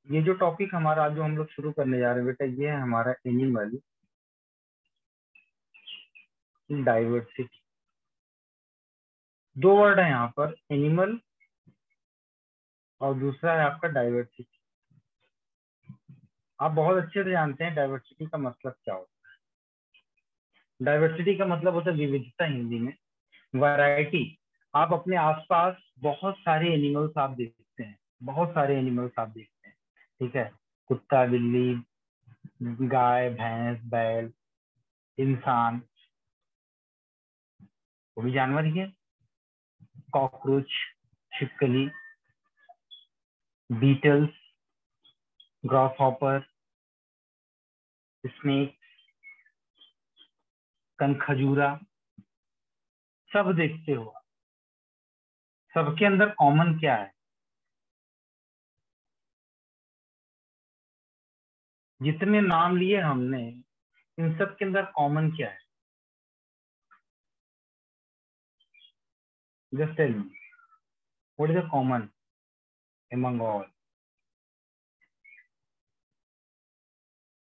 ये जो टॉपिक हमारा आज जो हम लोग शुरू करने जा रहे हैं बेटा, ये है हमारा एनिमल डाइवर्सिटी। दो वर्ड है यहाँ पर, एनिमल और दूसरा है आपका डाइवर्सिटी। आप बहुत अच्छे से जानते हैं डाइवर्सिटी का मतलब क्या होता है। डाइवर्सिटी का मतलब होता है विविधता, हिंदी में वैरायटी। आप अपने आसपास बहुत सारे एनिमल्स आप देखते हैं, बहुत सारे एनिमल्स आप देखते हैं, ठीक है। कुत्ता, बिल्ली, गाय, भैंस, बैल, इंसान, वो भी जानवर ही है। कॉकरोच, छिपकली, बीटल्स, ग्रास हॉपर, स्नेक, कनखजूरा, सब देखते हो। सबके अंदर कॉमन क्या है? जितने नाम लिए हमने, इन सब के अंदर कॉमन क्या है? Just tell me, what is the common among all?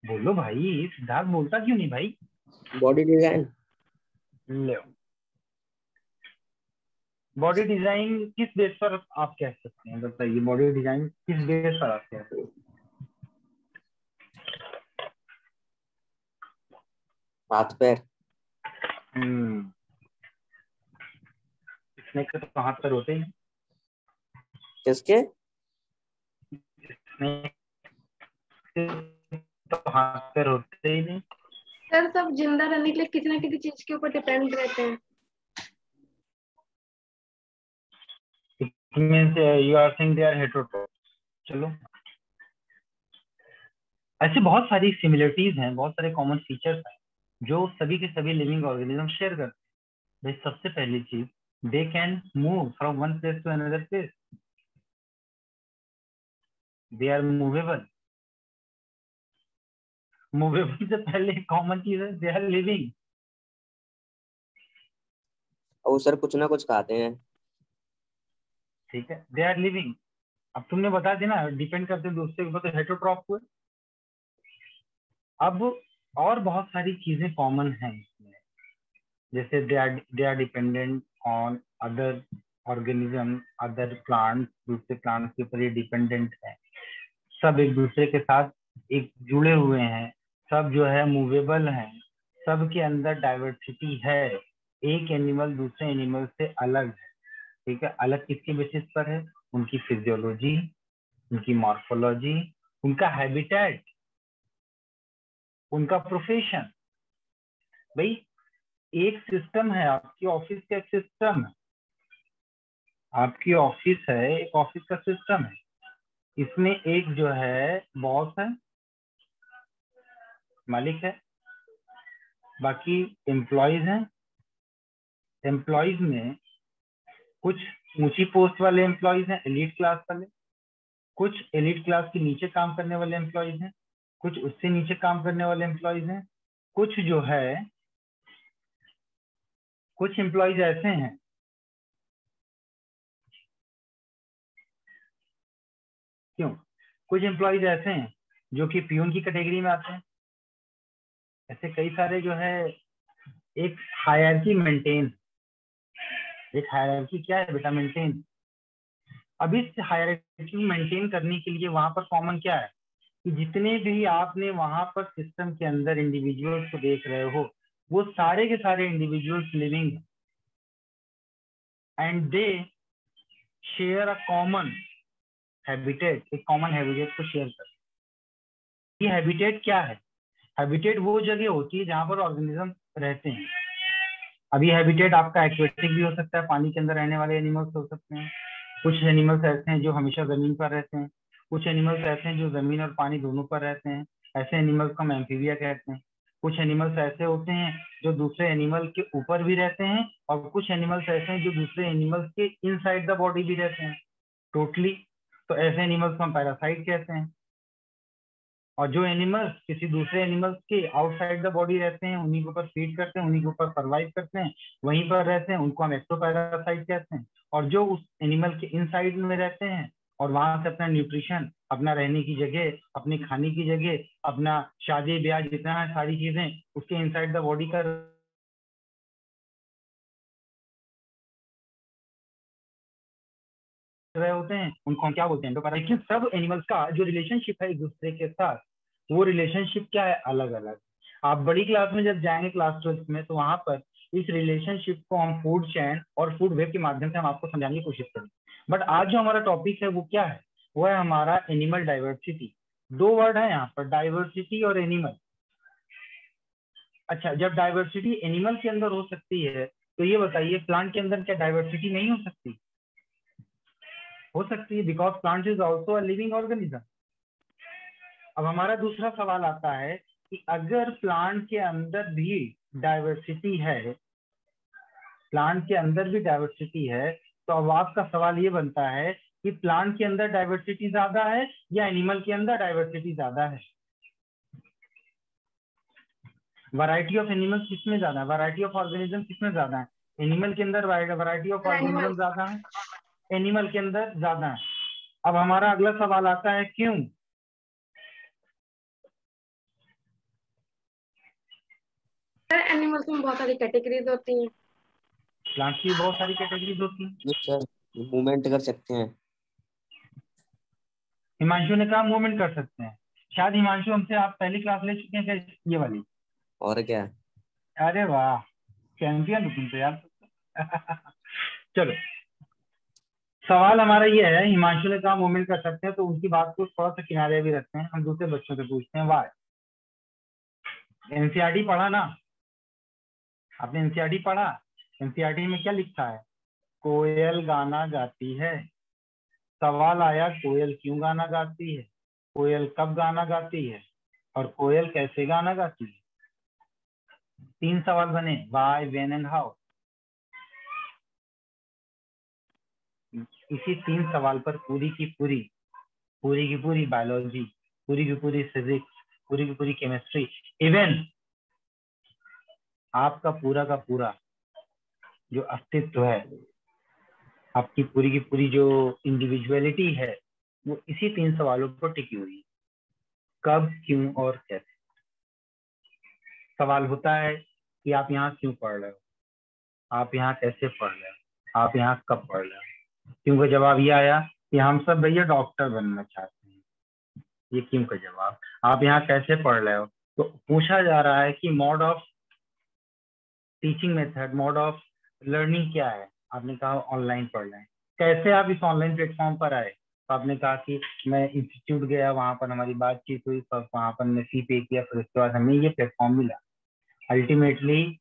बोलो भाई, सिद्धार्थ बोलता क्यों नहीं भाई? Body design. ले, बॉडी डिजाइन किस बेस पर आप कह सकते हैं? बताइए, बॉडी डिजाइन किस बेस पर आप कह सकते हैं? हाथ पैर। स्नेक के तो हाथ पैर होते ही हैं। किसके? स्नेक के तो हाथ पैर होते ही नहीं। सर सब जिंदा रहने के लिए किसी ना किसी चीज के ऊपर डिपेंड रहते हैं। It means you are saying they are heterotrophs. चलो, ऐसे बहुत सारी सिमिलरिटीज हैं, बहुत सारे कॉमन फीचर्स हैं जो सभी के सभी लिविंग ऑर्गेनिज्म शेयर करते हैं। भाई सबसे पहली चीज, they can move from one place to another place, they are movable. Movable से पहले कॉमन चीज है, दे आर लिविंग। और सर कुछ ना कुछ खाते हैं। ठीक है, दे आर लिविंग। अब तुमने बता दिया ना, डिपेंड करते हैं दूसरे के ऊपर, तो हेटेरोट्रॉफ हुए। अब और बहुत सारी चीजें कॉमन हैं इसमें, जैसे they are dependent on other organism, other plant, दूसरे प्लांट के ऊपर ये डिपेंडेंट है। सब एक दूसरे के साथ एक जुड़े हुए हैं, सब जो है मूवेबल हैं, सब के अंदर डाइवर्सिटी है। एक एनिमल दूसरे एनिमल से अलग है, ठीक है। अलग किसके बेसिस पर है? उनकी फिजियोलॉजी, उनकी मॉर्फोलॉजी, उनका हैबिटेट, उनका प्रोफेशन। भाई एक सिस्टम है, आपकी ऑफिस का एक सिस्टम है, आपकी ऑफिस है, एक ऑफिस का सिस्टम है। इसमें एक जो है बॉस है, मालिक है, बाकी एम्प्लॉयज हैं। एम्प्लॉयज में कुछ ऊंची पोस्ट वाले एम्प्लॉयज हैं, एलीट क्लास वाले, कुछ एलीट क्लास के नीचे काम करने वाले एम्प्लॉयज हैं, कुछ उससे नीचे काम करने वाले एम्प्लॉयज हैं, कुछ जो है, कुछ एम्प्लॉयज ऐसे हैं, क्यों, कुछ एम्प्लॉयज ऐसे हैं जो कि पियून की कैटेगरी में आते हैं। ऐसे कई सारे जो है, एक हायरार्की मेंटेन, एक हायरार्की क्या है बेटा? मेंटेन। अब इस हायरार्की मेंटेन करने के लिए वहां पर कॉमन क्या है कि जितने भी आपने वहां पर सिस्टम के अंदर इंडिविजुअल्स को देख रहे हो, वो सारे के सारे individuals living and they share a common habitat, एक कॉमन हैबिटेट को शेयर कर। ये हैबिटेट क्या है? हैबिटेट वो जगह होती है जहां पर ऑर्गेनिज्म रहते हैं। अब ये हैबिटेट आपका एक्वेटिक भी हो सकता है, पानी के अंदर रहने वाले एनिमल्स हो सकते हैं। कुछ एनिमल्स ऐसे हैं जो हमेशा जमीन पर रहते हैं, कुछ एनिमल्स ऐसे हैं जो जमीन और पानी दोनों पर रहते हैं, ऐसे एनिमल्स को हम एम्फीबिया कहते हैं। कुछ एनिमल्स ऐसे होते हैं जो दूसरे एनिमल के ऊपर भी रहते हैं, और कुछ एनिमल्स ऐसे हैं जो दूसरे एनिमल्स के इनसाइड द बॉडी भी रहते हैं टोटली। तो ऐसे एनिमल्स को हम पैरासाइट कहते हैं। और जो एनिमल्स किसी दूसरे एनिमल्स के आउटसाइड द बॉडी रहते हैं, उन्हीं के ऊपर फीड करते हैं, उन्हीं के ऊपर सर्वाइव करते हैं, वहीं पर रहते हैं, उनको हम एक्टोपैरासाइट कहते हैं। और जो उस एनिमल के इनसाइड में रहते हैं और वहां से अपना न्यूट्रिशन अपना रहने की जगह, अपने खाने की जगह, अपना शादी ब्याह जितना है सारी चीजें उसके इनसाइड द बॉडी का रहे होते हैं, उनको हम क्या बोलते हैं? एंडोकार्डियम। लेकिन सब एनिमल्स का जो रिलेशनशिप है एक दूसरे के साथ, वो रिलेशनशिप क्या है? अलग अलग। आप बड़ी क्लास में जब जाएंगे क्लास 12 में, तो वहां पर इस रिलेशनशिप को हम फूड चेन और फूड वेब के माध्यम से हम आपको समझाने की कोशिश करेंगे। बट आज जो हमारा टॉपिक है वो क्या है? वो है हमारा एनिमल डाइवर्सिटी। दो वर्ड है यहाँ पर, डाइवर्सिटी और एनिमल। अच्छा, जब डाइवर्सिटी एनिमल के अंदर हो सकती है, तो ये बताइए प्लांट के अंदर क्या डाइवर्सिटी नहीं हो सकती? हो सकती है, because plant is also a living organism. अब हमारा दूसरा सवाल आता है कि अगर प्लांट के अंदर भी डाइवर्सिटी है, प्लांट के अंदर भी डाइवर्सिटी है, तो अब आपका सवाल ये बनता है कि प्लांट के अंदर डाइवर्सिटी ज्यादा है या एनिमल के अंदर डाइवर्सिटी ज्यादा है? वैरायटी ऑफ एनिमल्स किसमें ज्यादा है? वैरायटी ऑफ ऑर्गेनिज्म किसमें ज्यादा है? एनिमल के अंदर वैरायटी ऑफ ऑर्गेनिज्म एनिमल। ज्यादा है, एनिमल के अंदर ज्यादा है। अब हमारा अगला सवाल आता है क्यों? सर एनिमल्स में बहुत सारी कैटेगरीज होती हैं। प्लांट की बहुत सारी कैटेगरीज होती हैं। जी सर, मूवमेंट कर सकते हैं। हिमांशु ने कहा मूवमेंट कर सकते हैं। शायद हिमांशु हमसे आप पहली क्लास ले चुके हैं क्या, ये वाली? और क्या। अरे वाह, चैंपियन हो तुम तो यार। चलो, सवाल हमारा ये है, हिमांशु ने कहा मूवमेंट कर सकते हैं, तो उनकी बात को थोड़ा सा किनारे भी रखते हैं, हम दूसरे बच्चों से पूछते हैं वाई। एनसीईआरटी पढ़ा ना आपने? एनसीईआरटी पढ़ा? एनसीईआरटी में क्या लिखा है? कोयल गाना गाती है। सवाल आया कोयल क्यों गाना गाती है, कोयल कब गाना गाती है, और कोयल कैसे गाना गाती है। 3 सवाल बने, वाई, व्हेन एंड हाउ। इसी 3 सवाल पर पूरी की पूरी बायोलॉजी, पूरी की पूरी फिजिक्स, पूरी की पूरी केमिस्ट्री, इवन आपका पूरा का पूरा जो अस्तित्व है, आपकी पूरी की पूरी जो इंडिविजुअलिटी है, वो इसी 3 सवालों पर टिकी हुई है। कब, क्यों और कैसे। सवाल होता है कि आप यहाँ क्यों पढ़ रहे हो, आप यहाँ कैसे पढ़ रहे हो, आप यहाँ कब पढ़ रहे हो। क्यों का जवाब ये आया कि हम सब भैया डॉक्टर बनना चाहते हैं। ये क्यों का जवाब। आप यहाँ कैसे पढ़ रहे हो, तो पूछा जा रहा है कि mode of teaching method, mode of learning क्या है। आपने कहा ऑनलाइन पढ़ रहे हैं। कैसे आप इस ऑनलाइन प्लेटफॉर्म पर आए? तो आपने कहा कि मैं इंस्टीट्यूट गया, वहां पर हमारी बातचीत हुई, वहां पर मैं फी पे किया, फिर उसके बाद हमें ये प्लेटफॉर्म मिला। अल्टीमेटली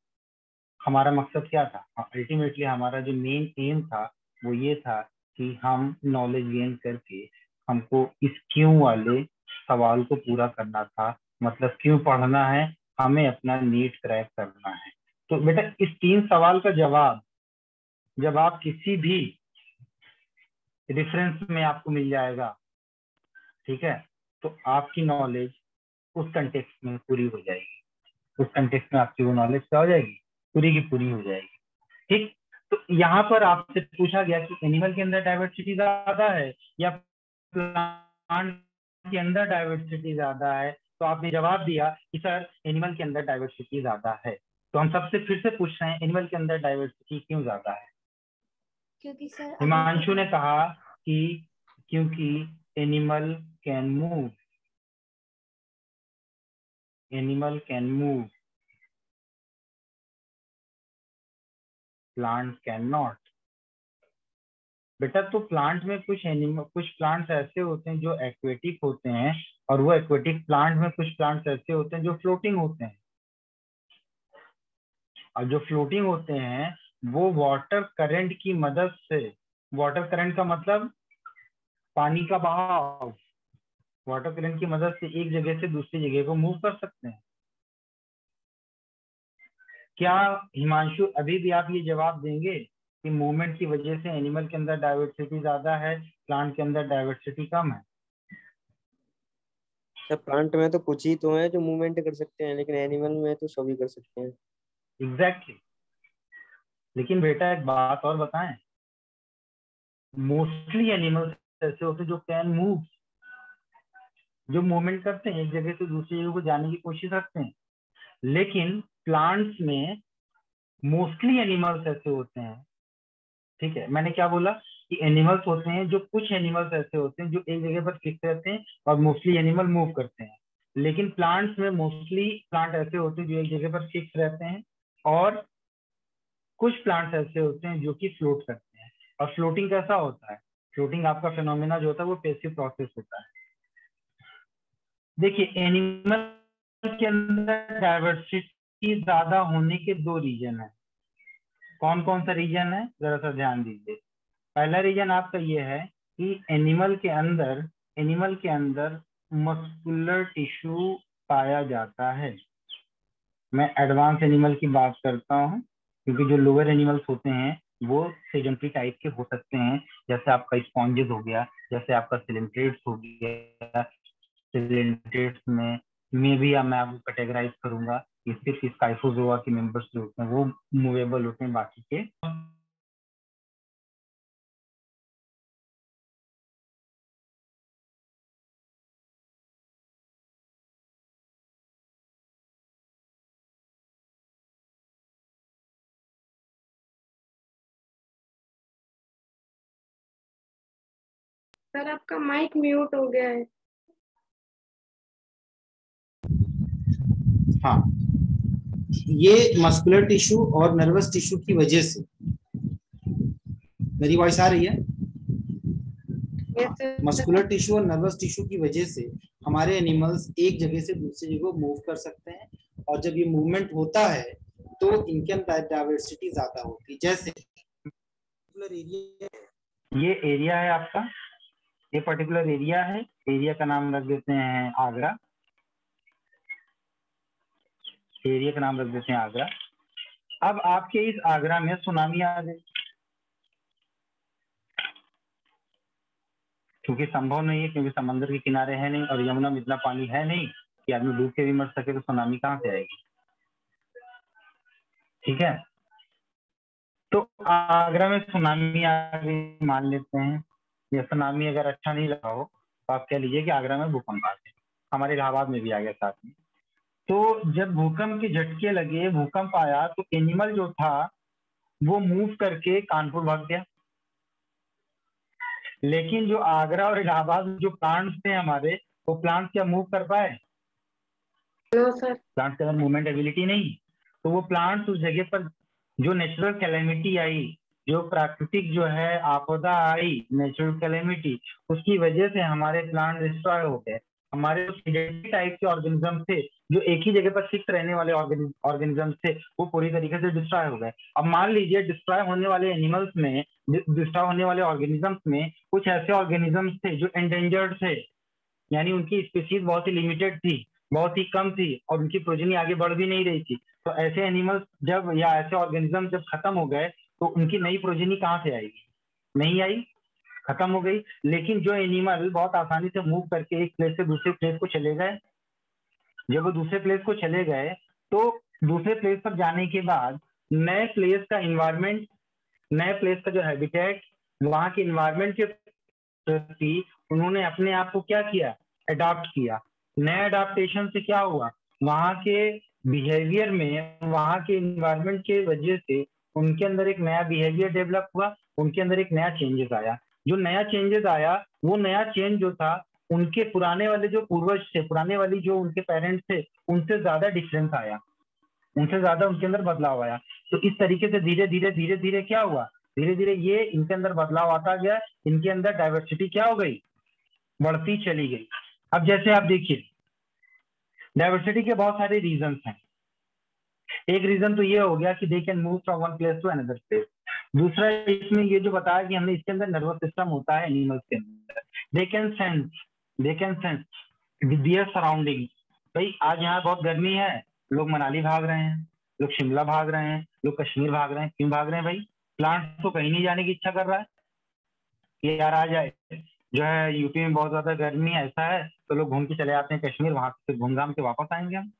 हमारा मकसद क्या था? अल्टीमेटली हमारा जो मेन एम था वो ये था कि हम नॉलेज गेन करके हमको इस क्यों वाले सवाल को पूरा करना था। मतलब क्यों पढ़ना है, हमें अपना नीट क्रैक करना है। तो बेटा इस 3 सवाल का जवाब जब आप किसी भी रेफरेंस में आपको मिल जाएगा, ठीक है, तो आपकी नॉलेज उस कंटेक्स्ट में पूरी हो जाएगी। उस कंटेक्स्ट में आपकी वो नॉलेज क्या हो जाएगी? पूरी की पूरी हो जाएगी। ठीक। तो यहाँ पर आपसे पूछा गया कि एनिमल के अंदर डाइवर्सिटी ज्यादा है या प्लांट के अंदर डाइवर्सिटी ज्यादा है, तो आपने जवाब दिया कि सर एनिमल के अंदर डाइवर्सिटी ज्यादा है। तो हम सबसे फिर से पूछ रहे हैं, एनिमल के अंदर डाइवर्सिटी क्यों ज्यादा है? क्योंकि सर हिमांशु ने कहा कि क्योंकि animal can move, animal can move, plant can not. बेटा तो प्लांट में कुछ एनिमल, कुछ प्लांट्स ऐसे होते हैं जो एक्वेटिक होते हैं, और वो एक्वेटिक प्लांट में कुछ प्लांट्स ऐसे होते हैं जो फ्लोटिंग होते हैं। और जो फ्लोटिंग होते हैं वो वाटर करंट की मदद से, वाटर करंट का मतलब पानी का बहाव, वाटर करंट की मदद से एक जगह से दूसरी जगह को मूव कर सकते हैं। क्या हिमांशु अभी भी आप ये जवाब देंगे कि मूवमेंट की वजह से एनिमल के अंदर डाइवर्सिटी ज्यादा है, प्लांट के अंदर डाइवर्सिटी कम है? सर प्लांट में तो कुछ ही तो है जो मूवमेंट कर सकते हैं, लेकिन एनिमल में तो सभी कर सकते हैं। एग्जैक्टली। लेकिन बेटा एक बात और बताएं, मोस्टली एनिमल्स ऐसे होते हैं जो कैन मूव, जो मूवमेंट करते हैं, एक जगह से दूसरी जगह को जाने की कोशिश करते हैं। लेकिन प्लांट्स में मोस्टली एनिमल्स ऐसे होते हैं, ठीक है, मैंने क्या बोला कि एनिमल्स होते हैं, जो कुछ एनिमल्स ऐसे होते हैं जो एक जगह पर फिक्स रहते हैं और मोस्टली एनिमल मूव करते हैं। लेकिन प्लांट्स में मोस्टली प्लांट ऐसे होते हैं जो एक जगह पर फिक्स रहते हैं, और कुछ प्लांट्स ऐसे होते हैं जो कि फ्लोट करते हैं। और फ्लोटिंग कैसा होता है? फ्लोटिंग आपका फिनोमेना जो होता है वो पैसिव प्रोसेस होता है। देखिए, एनिमल के अंदर डाइवर्सिटी ज्यादा होने के दो रीजन है। कौन कौन सा रीजन है, जरा सा ध्यान दीजिए। पहला रीजन आपका ये है कि एनिमल के अंदर मस्कुलर टिश्यू पाया जाता है। मैं एडवांस एनिमल की बात करता हूँ, क्योंकि जो लोअर एनिमल्स होते हैं वो सेडेंटरी टाइप के हो सकते हैं, जैसे आपका स्पॉन्जेस हो गया, जैसे आपका सिलेंट्रेट्स हो गया। सिलेंट्रेट्स में मैं आपको कैटेगराइज करूंगा कि सिर्फ स्काइफोजोआ के मेंबर्स जो होते हैं वो मूवेबल होते हैं, बाकी के सर आपका माइक म्यूट हो गया है। हाँ, ये मस्कुलर टिश्यू और नर्वस टिश्यू की वजह से, मेरी वॉइस आ रही है? Yes, sir. मस्कुलर टिश्यू और नर्वस टिश्यू की वजह से हमारे एनिमल्स एक जगह से दूसरी जगह मूव कर सकते हैं, और जब ये मूवमेंट होता है तो इनके अंदर डाइवर्सिटी ज्यादा होती है। जैसे ये एरिया है आपका, ये पर्टिकुलर एरिया है, एरिया का नाम रख देते हैं आगरा। एरिया का नाम रख देते हैं आगरा। अब आपके इस आगरा में सुनामी आ गई, क्योंकि संभव नहीं है, क्योंकि समंदर के किनारे है नहीं और यमुना में इतना पानी है नहीं कि आदमी डूब के भी मर सके, तो सुनामी कहाँ से आएगी? ठीक है, तो आगरा में सुनामी आ गई मान लेते हैं। ये सुनामी अगर अच्छा नहीं लगा हो तो आप कह लीजिए कि आगरा में भूकंप आ गया। हमारे इलाहाबाद में भी आ गया साथ में। तो जब भूकंप के झटके लगे, भूकंप आया, तो एनिमल जो था वो मूव करके कानपुर भाग गया। लेकिन जो आगरा और इलाहाबाद में जो प्लांट्स थे हमारे, वो प्लांट्स क्या मूव कर पाए? No sir. प्लांट्स के अंदर मूवमेंट एबिलिटी नहीं। तो वो प्लांट्स उस जगह पर जो नेचुरल कैलेमिटी आई, जो प्राकृतिक जो है आपदा आई, नेचुरल कैलेमिटी, उसकी वजह से हमारे प्लांट डिस्ट्रॉय हो गए। हमारे टाइप के ऑर्गेनिज्म थे जो एक ही जगह पर फिक्स रहने वाले ऑर्गेनिज्म थे, वो पूरी तरीके से डिस्ट्रॉय हो गए। अब मान लीजिए डिस्ट्रॉय होने वाले एनिमल्स में, डिस्ट्रॉय होने वाले ऑर्गेनिजम्स में कुछ ऐसे ऑर्गेनिजम्स थे जो एंडेंजर्ड थे, यानी उनकी स्पीसीज बहुत ही लिमिटेड थी, बहुत ही कम थी, और उनकी प्रोजेनी आगे बढ़ भी नहीं रही थी। तो ऐसे एनिमल्स जब, या ऐसे ऑर्गेनिज्म जब खत्म हो गए, तो उनकी नई प्रोजेनी कहाँ से आएगी? नहीं आई, खत्म हो गई। लेकिन जो एनिमल बहुत आसानी से मूव करके एक प्लेस से दूसरे प्लेस को चले गए, जब वो दूसरे प्लेस को चले गए, तो दूसरे प्लेस पर जाने के बाद नए प्लेस का इन्वायरमेंट, नए प्लेस का जो हैबिटेट, वहां के इन्वायरमेंट के प्रति उन्होंने अपने आप को क्या किया? अडॉप्ट किया। नए अडाप्टेशन से क्या हुआ? वहां के बिहेवियर में, वहां के इन्वायरमेंट के वजह से उनके अंदर एक नया बिहेवियर डेवलप हुआ, उनके अंदर एक नया चेंजेस आया। जो नया चेंजेस आया, वो नया चेंज जो था, उनके पुराने वाले जो पूर्वज थे, पुराने वाली जो उनके पेरेंट्स थे, उनसे ज्यादा डिफरेंस आया, उनसे ज्यादा उनके अंदर बदलाव आया। तो इस तरीके से धीरे धीरे धीरे धीरे क्या हुआ? धीरे धीरे ये इनके अंदर बदलाव आता गया, इनके अंदर डाइवर्सिटी क्या हो गई? बढ़ती चली गई। अब जैसे आप देखिए, डाइवर्सिटी के बहुत सारे रीजंस हैं। एक रीजन तो ये हो गया कि they can move from one place to another place. दूसरा, इसमें ये जो बताया कि हमने, इसके अंदर नर्वस सिस्टम होता है एनिमल्स के अंदर, they can sense their surrounding. भाई आज यहाँ बहुत गर्मी है, लोग मनाली भाग रहे हैं, लोग शिमला भाग रहे हैं, लोग कश्मीर भाग रहे हैं। क्यों भाग रहे हैं भाई? प्लांट तो कहीं नहीं जाने की इच्छा कर रहा है कि यार आ जाए, जो है यूपी में बहुत ज्यादा गर्मी है, ऐसा है, तो लोग घूम के चले जाते हैं कश्मीर, वहां से घूम घाम के वापस आएंगे हम।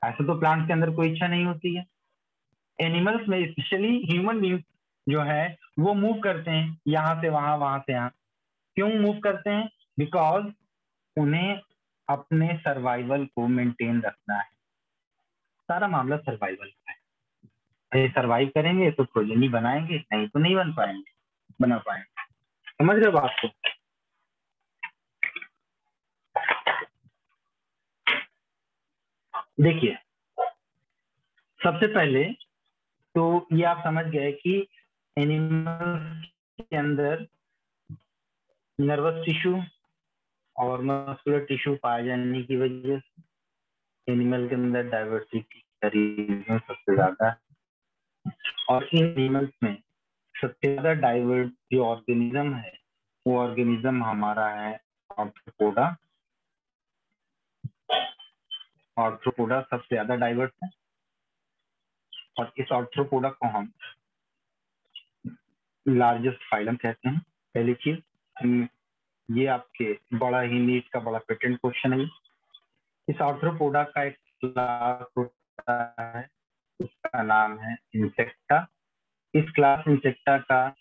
ऐसे तो प्लांट्स के अंदर कोई इच्छा नहीं होती है। एनिमल्स में स्पेशली ह्यूमन बींग्स जो है वो मूव करते हैं यहाँ से वहां, वहां से यहाँ। क्यों मूव करते हैं? बिकॉज उन्हें अपने सर्वाइवल को मेंटेन रखना है। सारा मामला सर्वाइवल का है। ये सर्वाइव करेंगे तो प्रोजेनी बनाएंगे, नहीं तो नहीं बना पाएंगे। समझ रहे हो बात को? देखिए, सबसे पहले तो ये आप समझ गए कि एनिमल के अंदर नर्वस टिश्यू और मस्कुलर टिश्यू पाए जाने की वजह से एनिमल के अंदर डाइवर्सिटी सबसे ज्यादा है। और इन एनिमल्स में सबसे ज्यादा डाइवर्स जो ऑर्गेनिज्म है वो ऑर्गेनिज्म हमारा है आर्थ्रोपोडा। आर्थ्रोपोडा सबसे ज्यादा डाइवर्स है और इस आर्थ्रोपोडा को हम लार्जेस्ट फाइलम कहते हैं। पहली चीज, ये आपके बड़ा ही नीट का बड़ा पेटेंट क्वेश्चन है। इस आर्थ्रोपोडा का एक क्लास होता है, उसका नाम है इंसेक्टा। इस क्लास इंसेक्टा का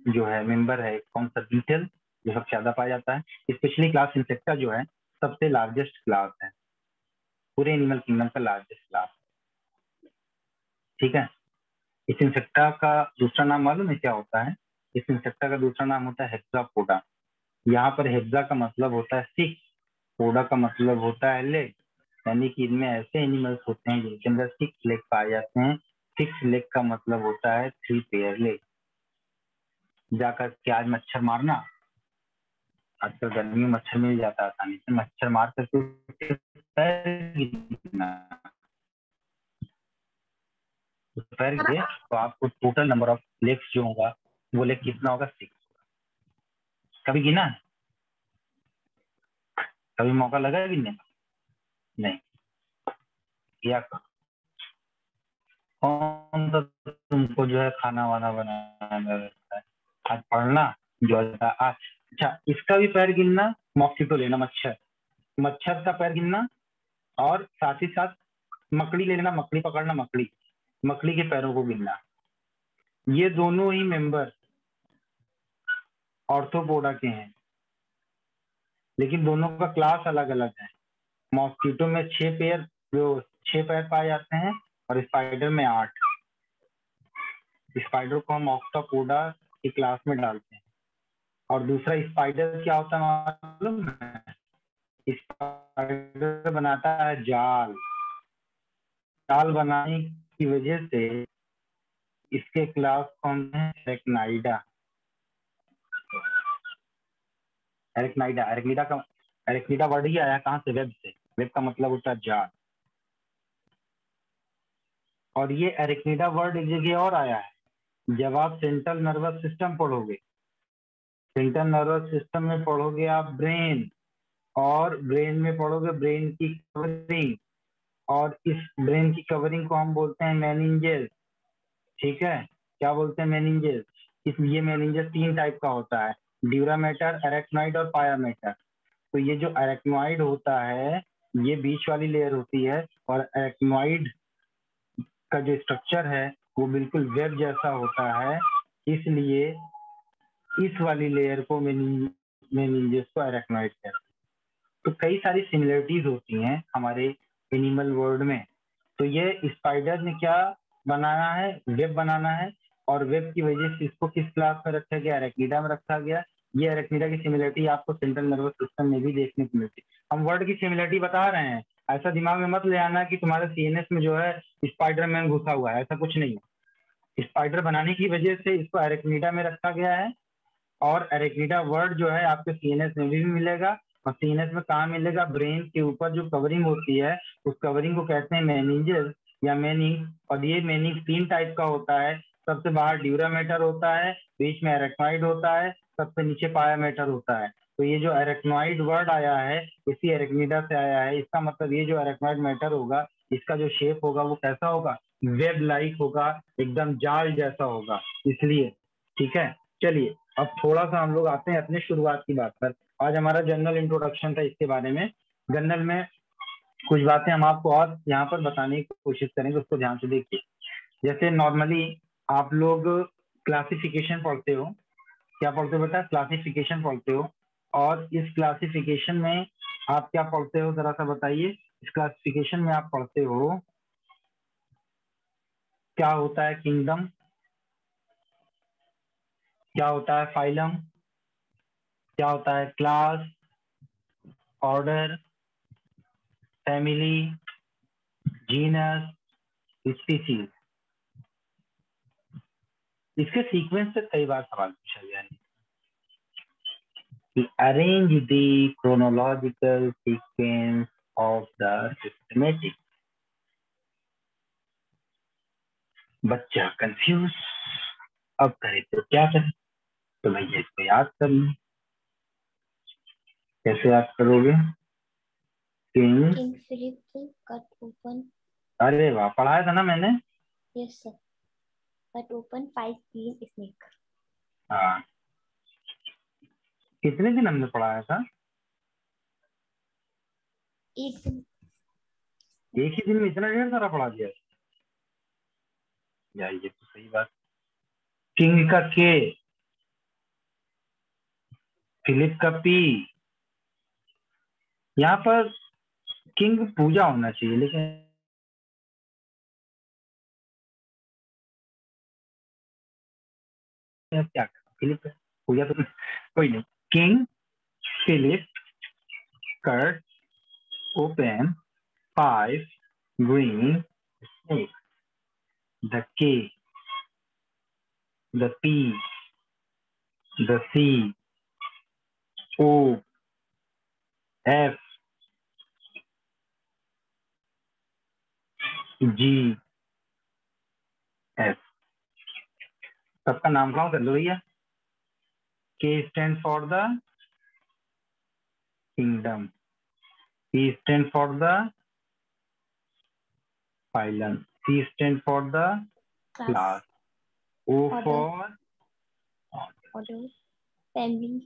जो है मेंबर है कौन सा? बीटल, जो सबसे ज्यादा पाया जाता है। स्पेशली क्लास इंसेक्टा जो है सबसे लार्जेस्ट क्लास है, पूरे एनिमल किंगडम का लार्जेस्ट क्लास। ठीक है। इस इंसेक्टा का दूसरा नाम मालूम है क्या होता है? इस इंसेक्टा का दूसरा नाम होता है हेक्सापोडा। यहाँ पर हेक्सा का मतलब होता है 6, पोडा का मतलब होता है लेग, यानी कि इनमें ऐसे एनिमल्स होते हैं जिनके अंदर 6 लेग पाए जाते हैं। 6 लेग का मतलब होता है 3 पेयर लेग। जाकर के आज मच्छर मारना, आजकल गर्मी में मच्छर मिल जाता है आसानी से, मच्छर मार करके पैर गिरे तो आपको टोटल नंबर ऑफ लेग्स जो होगा वो लेग कितना होगा? 6। कभी गिना है? कभी मौका लगा है गिनने का? नहीं किया। कौन सा तुमको जो है खाना वाना बनाना रहता है? आज पढ़ना जो है आज। अच्छा, इसका भी पैर गिनना, मॉस्किटो लेना, मच्छर का पैर गिनना, और साथ ही साथ मकड़ी ले लेना, मकड़ी पकड़ना, मकड़ी के पैरों को गिनना। ये दोनों ही मेंबर ऑर्थोपोडा के हैं, लेकिन दोनों का क्लास अलग अलग है। मॉस्किटो में 6 पैर पाए जाते हैं और स्पाइडर में 8। स्पाइडर को हम ऑक्टोपोडा की क्लास में डालते हैं। और दूसरा स्पाइडर क्या होता है मालूम है? स्पाइडर बनाता है जाल बनाने की वजह से इसके क्लास कौन है? एरेक्नाइडा। एरेक्निडा वर्ड ही आया कहाँ से? वेब से। वेब का मतलब होता है जाल। और ये एरेक्निडा वर्ड एक जगह और आया है, जब आप सेंट्रल नर्वस सिस्टम पढ़ोगे। सेंट्रल नर्वस सिस्टम में पढ़ोगे आप ब्रेन, और ब्रेन में पढ़ोगे ब्रेन की कवरिंग, और इस ब्रेन की कवरिंग को हम बोलते हैं मेनिंजेस। ठीक है, क्या बोलते हैं? मेनिंजेस। ये मेनिंजेस 3 टाइप का होता है, ड्यूरामेटर, एरेक्नॉइड और पायामेटर। तो ये जो एरेक्नॉइड होता है ये बीच वाली लेयर होती है, और एरेक्नॉइड का जो स्ट्रक्चर है वो बिल्कुल वेब जैसा होता है, इसलिए इस वाली लेयर को मेनिंजेस को एरेक्नॉइड कहते हैं। तो कई सारी सिमिलरिटीज होती हैं हमारे एनिमल वर्ल्ड में। तो ये स्पाइडर ने क्या बनाना है? वेब बनाना है, और वेब की वजह से इसको किस क्लास में रखा गया? एरेक्निडा में रखा गया। ये एरेक्निडा की सिमिलरिटी आपको सेंट्रल नर्वस सिस्टम में भी देखने को मिलती है। हम वर्ड की सिमिलरिटी बता रहे हैं, ऐसा दिमाग में मत ले आना कि तुम्हारे सीएनएस में जो है स्पाइडर मैन घुसा हुआ है, ऐसा कुछ नहीं है। स्पाइडर बनाने की वजह से इसको एरेक्निडा में रखा गया है, और एरेक्निडा वर्ड जो है आपके सीएनएस में भी मिलेगा। और सीएनएस में कहाँ मिलेगा? ब्रेन के ऊपर जो कवरिंग होती है उस कवरिंग को कहते हैं मेनिंजेस या मेनिंग। और ये मेनिंग 3 टाइप का होता है। सबसे बाहर ड्यूरामेटर होता है, बीच में एरेक्नॉइड होता है, सबसे नीचे पायामेटर होता है। तो ये जो एरेक्नॉइड वर्ड आया है इसी एरेक्निडा से आया है। इसका मतलब ये जो एरेक्नॉइड मैटर होगा इसका जो शेप होगा वो कैसा होगा? वेब लाइक होगा, एकदम जाल जैसा होगा, इसलिए। ठीक है, चलिए अब थोड़ा सा हम लोग आते हैं अपने शुरुआत की बात पर। आज हमारा जनरल इंट्रोडक्शन था इसके बारे में। जनरल में कुछ बातें हम आपको और यहाँ पर बताने की कोशिश करेंगे, उसको ध्यान से देखिए। जैसे नॉर्मली आप लोग क्लासिफिकेशन पढ़ते हो, क्या पढ़ते हो बेटा? क्लासिफिकेशन पढ़ते हो। और इस क्लासिफिकेशन में आप क्या पढ़ते हो, जरा सा बताइए। इस क्लासिफिकेशन में आप पढ़ते हो क्या होता है किंगडम, क्या होता है फाइलम, क्या होता है class, order, family, genus, species. इसके सीक्वेंस से कई बार सवाल पूछा गया है। Arrange the chronological sequence of the systematic. बच्चा कंफ्यूज, अब करे तो क्या करे, तो भैया इसको याद कर लो। कैसे याद करोगे? King, king Philip cut open, अरे वाह, पढ़ाया था ना मैंने। Yes sir, cut open 5 green snake. हाँ, कितने दिन हमने पढ़ाया था? एक दिन। एक ही दिन में इतना ढेर सारा पढ़ा दिया यार, ये तो सही बात। किंग का के, फिलिप का पी। यहाँ पर किंग पूजा होना चाहिए, लेकिन क्या फिलिप पूजा तो कोई नहीं। King Philip cut open 5 green snake. The K, the P, the C, O, F, G, F। सबका नाम कहाँ कर लो भैया। K stands for the kingdom, P stands for the phylum, C stands for the class, O for order, family,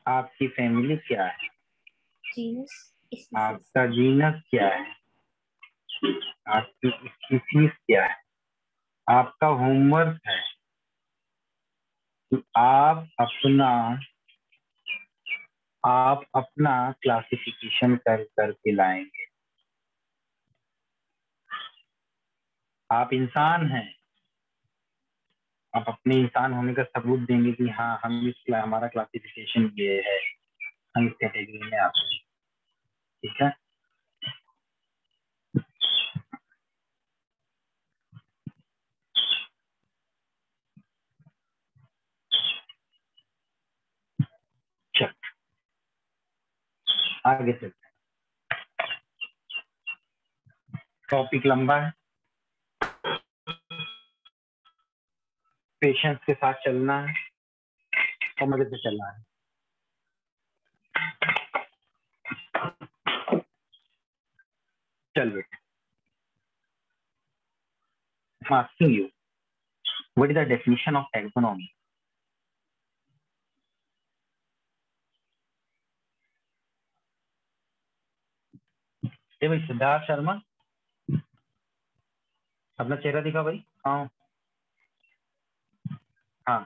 आपकी family क्या है, genus, species. आपका genus क्या है, आपकी स्पीसीज क्या है। आपका होमवर्क है कि आप अपना क्लासिफिकेशन करके लाएंगे। आप इंसान हैं, आप अपने इंसान होने का सबूत देंगे कि हाँ हम हमारा क्लासिफिकेशन ये है, हम इस कैटेगरी में आते हैं। ठीक है, चल आगे चलते हैं। टॉपिक लंबा है, पेशेंस के साथ चलना है और मजे से चलना है। चल बेटे, I'm asking you, what is the definition of taxonomy? ए भाई सिद्धार्थ शर्मा, अपना चेहरा दिखा भाई। हाँ हाँ,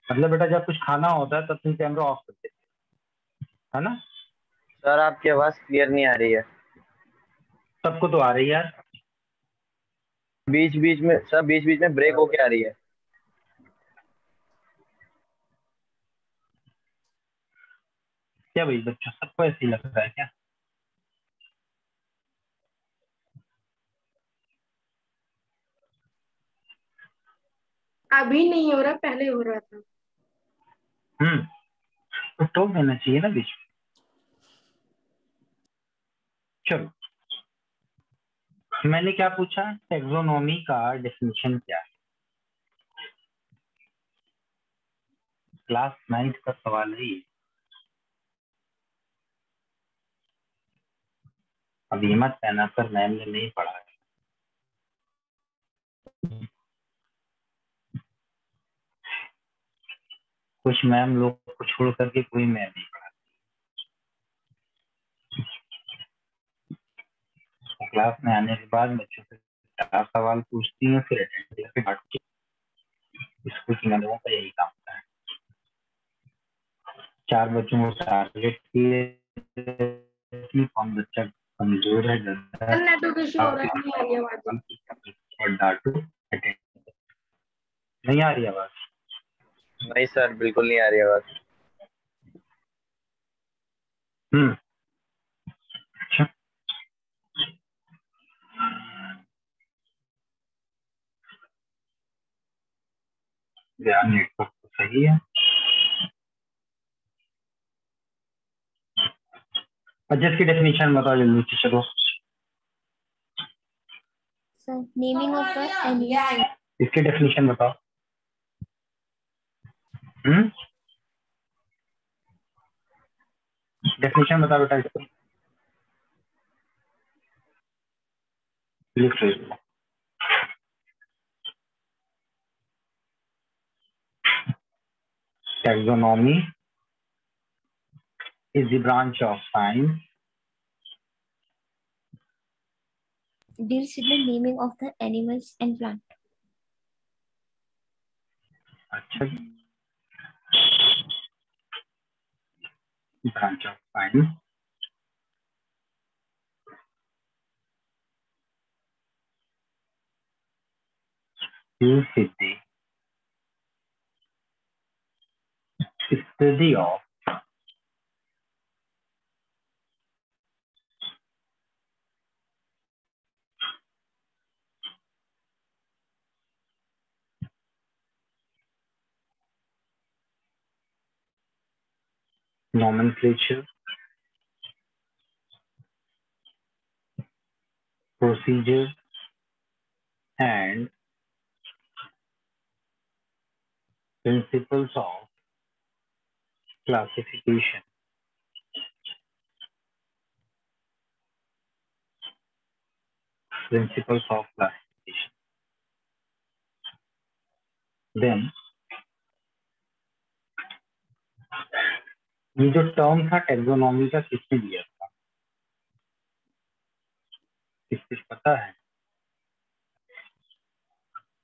मतलब बेटा जब कुछ खाना होता है तब तुम कैमरा ऑफ करते है ना। सर आपकी आवाज क्लियर नहीं आ रही है। सबको तो आ रही है यार। बीच बीच में सर, बीच बीच में ब्रेक होके आ रही है। क्या भाई बच्चों, सबको ऐसे ही लगता है क्या? अभी नहीं हो रहा, पहले हो रहा था। तो टोक देना चाहिए ना बीच में। चलो, मैंने क्या पूछा, टैक्सोनॉमी का डेफिनेशन क्या है। क्लास 9th का सवाल है ये। अब ये मत कहना सर मैम ने नहीं पढ़ा है। कुछ मैम लोग को छोड़ करके कोई मैम नहीं पढ़ा। क्लास में आने के बाद बच्चों से 4 सवाल पूछती हैं, फिर अटेंड करके हटके। स्कूल की मैडमों का यही काम होता है। 4 बच्चों को टारगेट किए कि कौन बच्चा कमजोर है, सर नेटवर्क इशू हो रहा है, नहीं आ रही आवाज। और डांटो। नहीं आ रही आवाज? नहीं सर, बिल्कुल नहीं आ रही आवाज। अच्छा, यार नेटवर्क तो सही है। अच्छा, इसकी डेफिनेशन बताओ जल्दी से, चलो। Sir, naming of the animal. इसकी डेफिनेशन बताओ। डेफिनेशन बताओ बेटा इसको, लिख लो इसको। Taxonomy is the branch of science Deals with the naming of the animals and plant. अच्छा, branch of science deals with the study of nomenclature, procedure and principles of classification. Principles of classification. Then ये जो term था taxonomy का किसने दिया था? किसको पता है?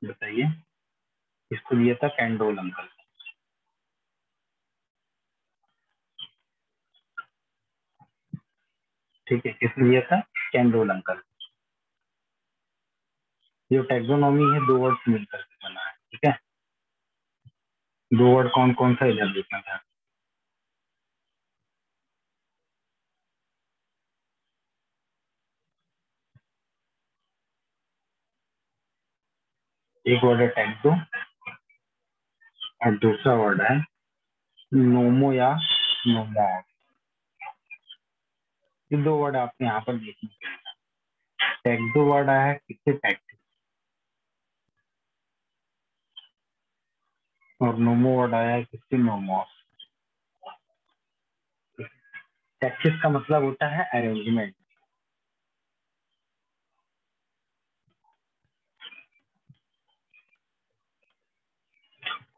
बताइए। किसको दिया था? Candolle uncle. ठीक है, किसने दिया था? Candolle uncle. जो टैक्सोनॉमी है 2 वर्ड्स मिलकर के बना है, ठीक है। 2 वर्ड कौन कौन सा इधर देखना था? एक वर्ड है टैक्सो और दूसरा वर्ड है नोमो या नोमॉस। ये 2 वर्ड आपको यहाँ पर देखने को मिलेगा। टैक्सो वर्ड आया है किससे? टैक्सिस। और नोमो वर्ड आया है किससे? नोमॉस। टैक्सिस का मतलब होता है अरेंजमेंट,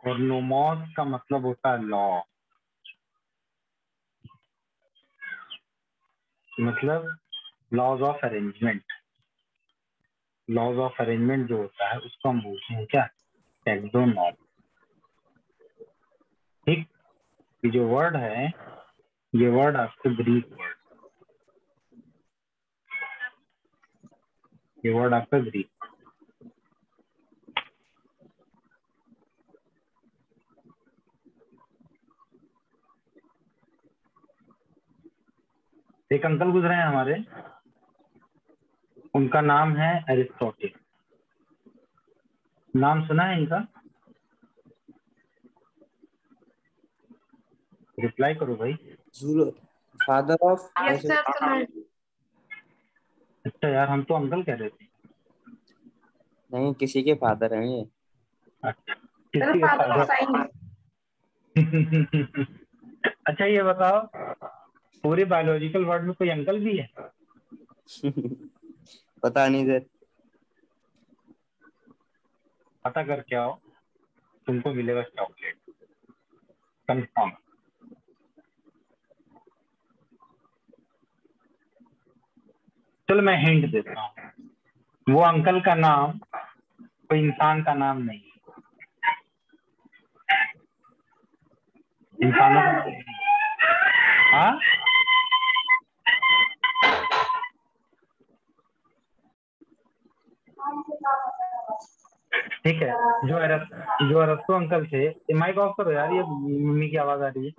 और नोमॉस का मतलब होता है लॉ। मतलब laws of arrangement. Laws of arrangement जो होता है उसको हम बोलते हैं क्या? टैक्सोनॉमी। ठीक। ये जो वर्ड है, ये वर्ड आपको ग्रीक वर्ड, ये वर्ड आपका ग्रीक। एक अंकल गुजरे हैं हमारे, उनका नाम है एरिस्टोटल। नाम सुना है इनका? रिप्लाई करो भाई। फादर ऑफ यस सर, सुना है। अच्छा यार, हम तो अंकल कह रहे थे। नहीं, किसी के फादर हैं ये। अच्छा, सर किसी के फादर ऑफ फादर। साइंस। अच्छा ये बताओ, पूरे बायोलॉजिकल वर्ड में कोई अंकल भी है? पता नहीं सर। पता करके आओ, तुमको मिलेगा चॉकलेट कंफर्म। चलो मैं हिंट देता हूँ, वो अंकल का नाम कोई इंसान का नाम नहीं है। इंसानों का नाम नहीं है। हाँ ठीक है। जो अरस्तु अंकल थे, माइक ऑफ करो यार, ये मम्मी की आवाज आ रही है।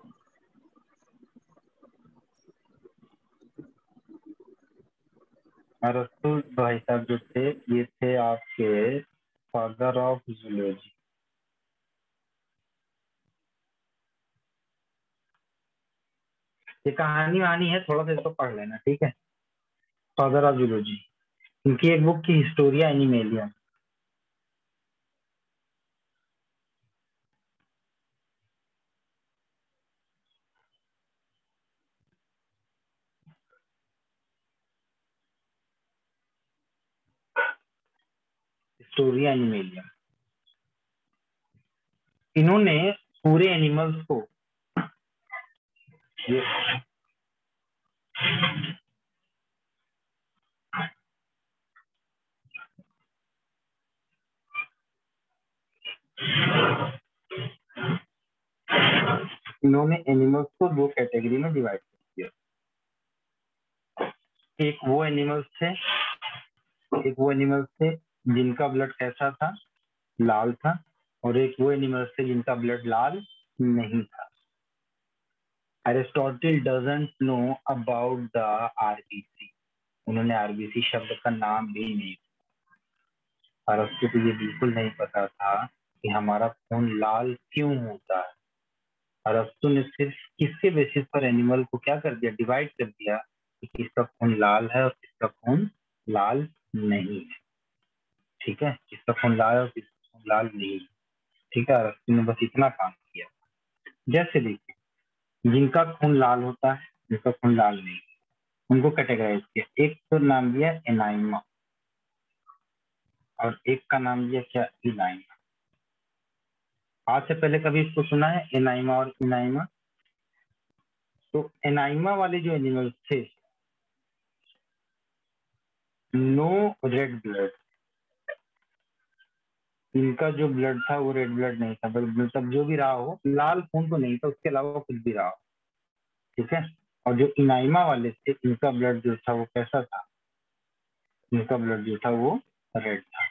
अरस्तु भाई साहब जो थे, ये थे आपके फादर ऑफ जूलॉजी। ये कहानी वहानी है, थोड़ा सा इसको पढ़ लेना, ठीक है। फादर ऑफ जूलॉजी, इनकी एक बुक की हिस्टोरिया एनिमेलिया। हिस्टोरिया एनिमेलिया, इन्होंने पूरे एनिमल्स को ये इन्होंने एनिमल्स को दो कैटेगरी में डिवाइड किया। एक वो एनिमल्स थे जिनका ब्लड कैसा था, लाल था, और एक वो एनिमल्स थे जिनका ब्लड लाल नहीं था। Aristotle doesn't know about the RBC, उन्होंने आरबीसी शब्द का नाम भी नहीं, अरस्तु को ये बिल्कुल नहीं पता था कि हमारा खून लाल क्यों होता है। अरस्तु ने सिर्फ किसके बेसिस पर एनिमल को क्या कर दिया, डिवाइड कर दिया कि किसका खून लाल है और किसका खून लाल नहीं है, ठीक है। किसका खून लाल है और किसका खून लाल नहीं है, ठीक है। अरस्तु ने बस इतना काम किया। जैसे देखिए, जिनका खून लाल होता है, जिनका खून लाल नहीं, उनको कैटेगराइज किया। एक तो नाम दिया एनाइमा और एक का नाम दिया क्या, इनाइमा। आज से पहले कभी इसको सुना है, एनाइमा और इनाइमा? तो एनाइमा वाले जो एनिमल्स थे, नो रेड ब्लड, इनका जो ब्लड था वो रेड ब्लड नहीं था, मतलब जो भी रहा हो, लाल खून तो नहीं था, उसके अलावा कुछ भी रहा हो, ठीक है। और जो इनाइमा वाले थे, इनका ब्लड जो था वो कैसा था, इनका ब्लड जो था वो रेड था।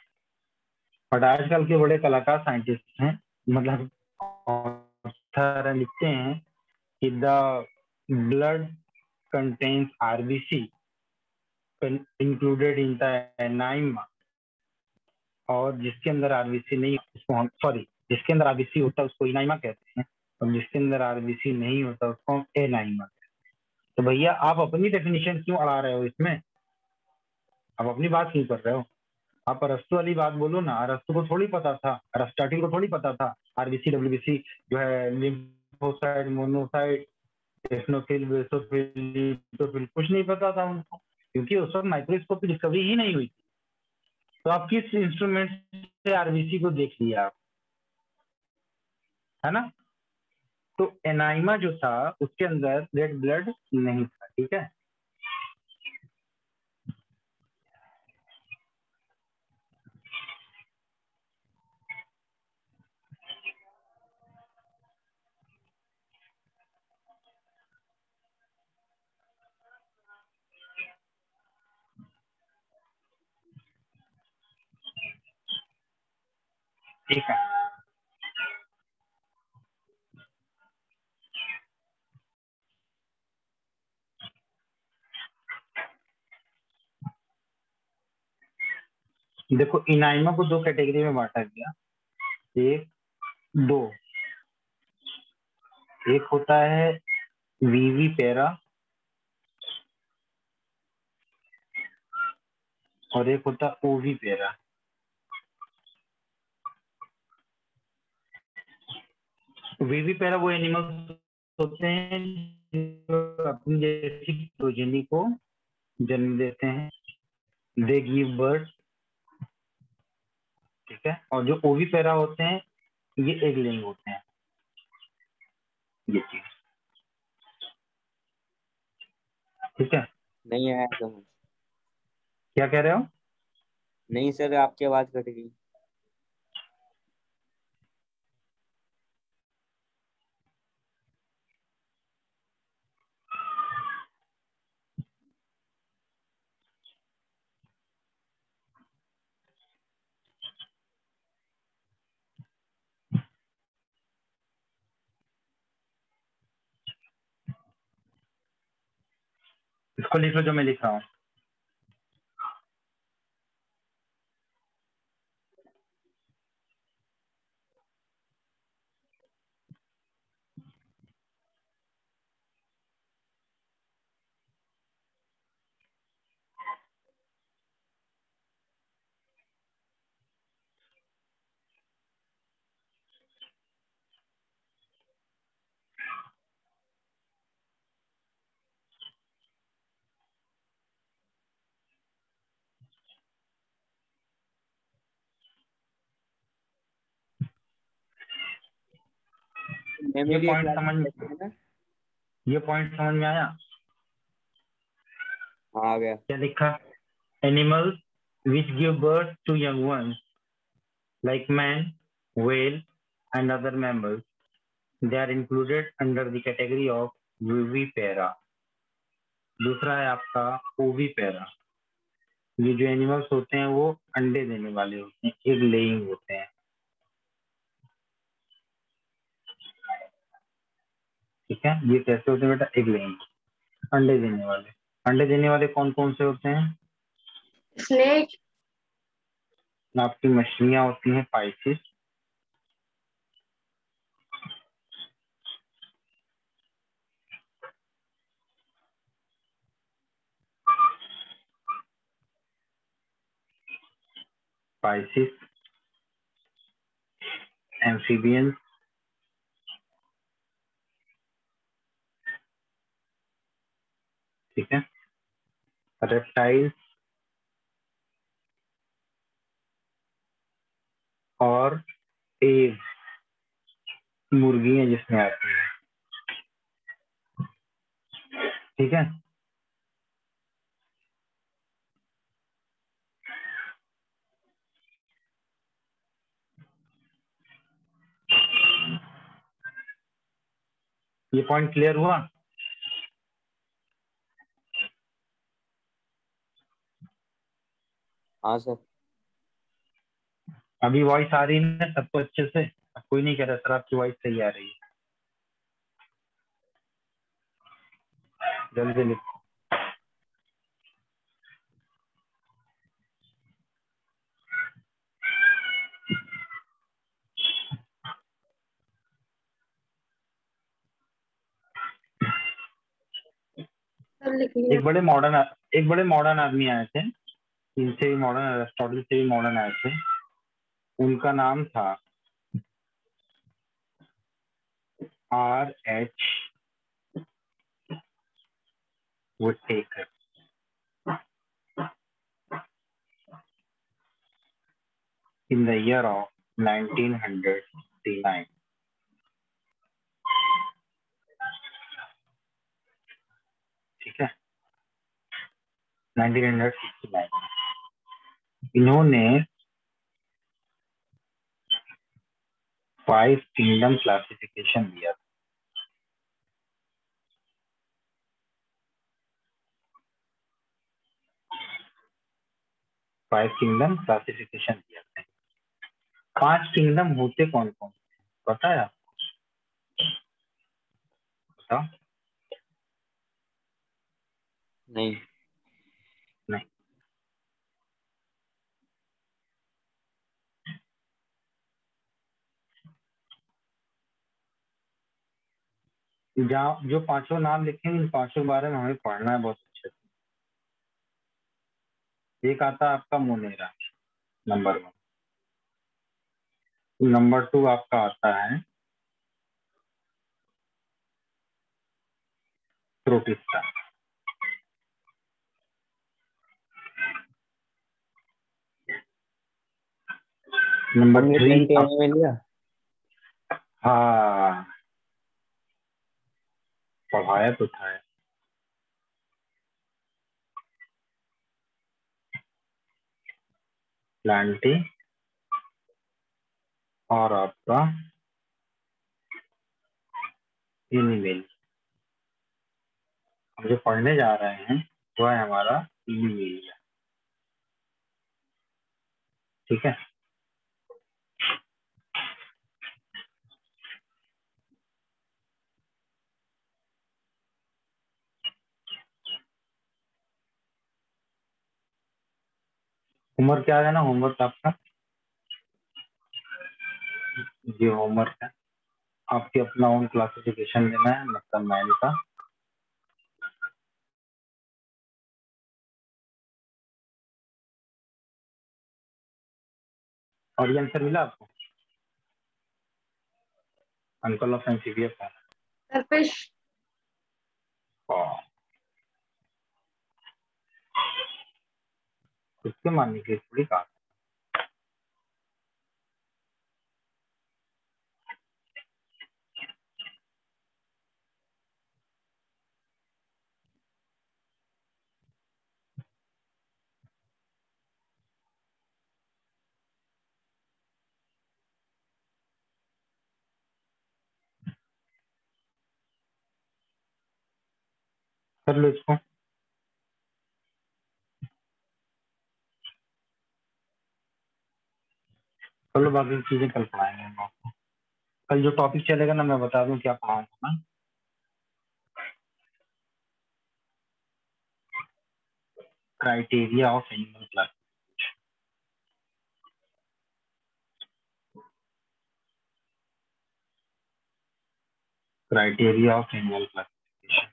बट आजकल के बड़े कलाकार साइंटिस्ट हैं, मतलब author लिखते हैं कि the blood contains RBC included in the anima, और जिसके अंदर आरबीसी नहीं, उसको हम जिसके अंदर आरबीसी होता है उसको इनाइमा कहते हैं, और जिसके अंदर आरबीसी नहीं होता उसको हम एनाइमा कहते हैं। तो भैया आप अपनी डेफिनेशन क्यों अड़ा रहे हो इसमें, आप अपनी बात क्यों कर रहे हो? आप अरस्तु वाली बात बोलो ना। अरस्तु को थोड़ी पता था, अरिस्टोटल को थोड़ी पता था आरबीसी डब्ल्यूबीसी जो है, lymphocyte, monocyte, eosinophil, basophil, neutrophil, कुछ नहीं पता था उनको, क्योंकि उस वक्त माइक्रोस्कोप की डिस्कवरी ही नहीं हुई। तो आप किस इंस्ट्रूमेंट से आरबीसी को देख लिया आप, है ना? तो एनाइमा जो था उसके अंदर रेड ब्लड नहीं था, ठीक है। ठीक है, देखो इनाइमा को दो कैटेगरी में बांटा गया, एक दो, एक होता है वीवी पेरा और एक होता है ओवी पेरा। वीवी पेरा वो एनिमल्स होते हैं जो अपनी जैसी प्रोजेनी को जन्म देते हैं, दे गिव बर्थ, ठीक है। और जो ओवी पैरा होते हैं ये एग लेइंग होते हैं, ये चीज, ठीक है। नहीं आया समझ। क्या कह रहे हो? नहीं सर, आपकी आवाज कट गई। उसको लिख लो जो मैं लिख रहा हूँ। ये पॉइंट समझ में आया? हाँ आ गया। क्या लिखा? Animals which give birth to young ones like man, whale and other mammals, they are included under the category of vivipara. दूसरा है आपका ओविपेरा। ये जो एनिमल्स होते हैं वो अंडे देने वाले होते हैं, एग लेइंग होते हैं। ठीक है, ये कैसे होते हैं बेटा? एग लेइंग, अंडे देने वाले। अंडे देने वाले कौन कौन से होते हैं? स्नेक, आपकी मछलियां होती हैं पाइसिस, पाइसिस, एम्फीबियंस, ठीक है, रेप्टाइल्स और एग, मुर्गियां जिसमें आती है। ठीक है, ये पॉइंट क्लियर हुआ? हाँ सर। अभी वॉइस आ रही है सबको अच्छे से? कोई नहीं कह रहा सर आपकी वॉइस सही आ रही है? जल्दी लिखो। सब लिख लिया। एक बड़े मॉडर्न आदमी आए थे, इनसे भी मॉडर्न, एरिस्टोटल से भी मॉडर्न आए थे। उनका नाम था R.H. Whittaker। In the year of 1969, ठीक है, 1969 इन्होंने 5 किंगडम क्लासिफिकेशन दिया। 5 किंगडम क्लासिफिकेशन दिया था। 5 किंगडम होते कौन कौन पता है आपको? बताओ। नहीं। नहीं, जहाँ जो पांचों नाम लिखे इन पांचों बारे में हमें पढ़ना है बहुत अच्छे से। एक आता है आपका मोनेरा, नंबर 1। नंबर 2 आपका आता है प्रोटिस्टा। नंबर हमने 3 प्लेन में लिया। हाँ, पढ़ाया तो था। प्लांटी और आपका इनिमेल। हम जो पढ़ने जा रहे हैं वो है हमारा इनिमेल। ठीक है, होमवर्क क्या है ना, होमवर्क आपका ये होमवर्क है, आपके अपना ओन क्लासिफिकेशन देना है मतलब मैन का। और ये आंसर मिला आपको, अंकल ऑफ एम्फीबियस है। सर्पिश। उसके मानने के लिए थोड़ी कहा। कर लो इसको। चलो बाकी चीजें कल पढ़ाएंगे हम आपको। कल जो टॉपिक चलेगा ना मैं बता दूं क्या पढ़ाऊंगा ना। Criteria of animal class, criteria of animal classification.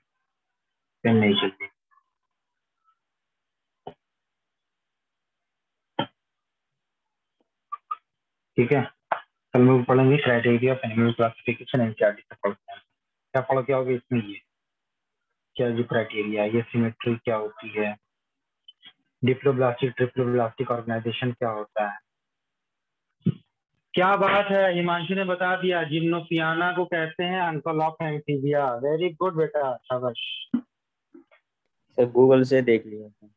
Pen नहीं चलती, ठीक है। कल में पढ़ेंगे criteria of animal classification, NCERT से पढ़ते हैं। क्या पढ़ के आओगे इसमें, ये क्या जो क्राइटेरिया, ये सिमेट्री क्या होती है, डिप्लोब्लास्टिक ट्रिप्लोब्लास्टिक ऑर्गेनाइजेशन क्या होता है। क्या बात है, हिमांशु ने बता दिया, जिम्नोसियाना को कहते हैं uncle of amphibia. Very good बेटा, शाबाश। सर गूगल से देख लिया था।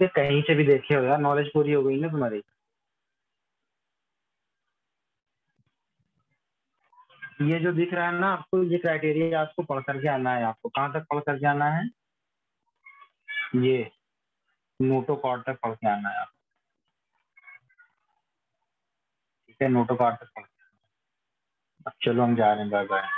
ये कहीं से भी देखे हो यार, नॉलेज पूरी हो गई ना तुम्हारी। ये जो दिख रहा है ना आपको, ये क्राइटेरिया आपको पढ़ करके आना है। आपको कहाँ तक पढ़ करके आना है, ये नोटोकॉर्ड तक पढ़ के आना है आपको, ठीक है। नोटोकॉर्ड तक पढ़ के। अब चलो हम जा रहे हैं, बाय बाय।